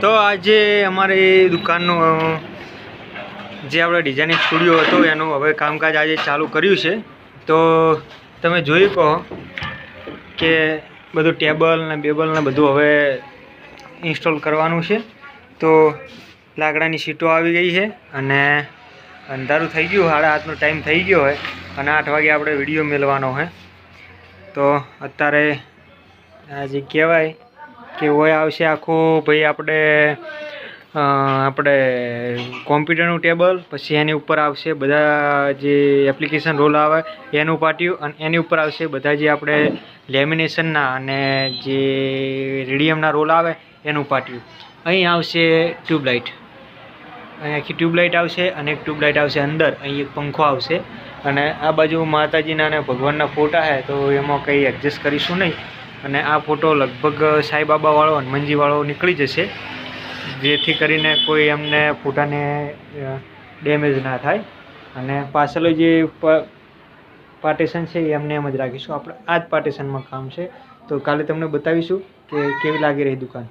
તો આજે અમારી દુકાનનો જે આપણે ડિઝાઇનિંગ સ્ટુડિયો હતો એનું હવે કામકાજ આજે ચાલુ કર્યું છે। તો તમે જોઈ કહો કે બધું ટેબલ ને બેબલ ને બધું હવે ઇન્સ્ટોલ કરવાનું છે। તો લાકડાની સીટો આવી ગઈ છે અને અંધારું થઈ ગયું, 8:30નો ટાઈમ થઈ ગયો હોય અને 8 વાગે આપણે વિડીયો મેળવાનો છે। તો અત્યારે આજે કહેવાય કે હોય આવશે આખું ભાઈ આપણે કોમ્પ્યુટરનું ટેબલ, પછી એની ઉપર આવશે બધા જે એપ્લિકેશન રોલ આવે એનું પાટિયું, અને એની ઉપર આવશે બધા જે આપણે લેમિનેશનના અને જે રેડિયમના રોલ આવે એનું પાટિયું। અહીં આવશે ટ્યુબલાઇટ, અહીં આખી ટ્યુબલાઇટ આવશે અને એક ટ્યુબલાઇટ આવશે અંદર, અહીં એક પંખો આવશે અને આ બાજુ માતાજીના અને ભગવાનના ફોટા છે તો એમાં કંઈ એડજસ્ટ કરીશું નહીં। અને આ ફોટો લગભગ સાંઈબાબાવાળો હનુમાનજીવાળો નીકળી જશે, જેથી કરીને કોઈ એમને ફોટાને ડેમેજ ના થાય। અને પાછળ જે પાર્ટીશન છે એ એમને એમ જ રાખીશું, આપણે આ જ પાર્ટીશનમાં કામ છે। તો કાલે તમને બતાવીશું કે કેવી લાગી રહી દુકાન।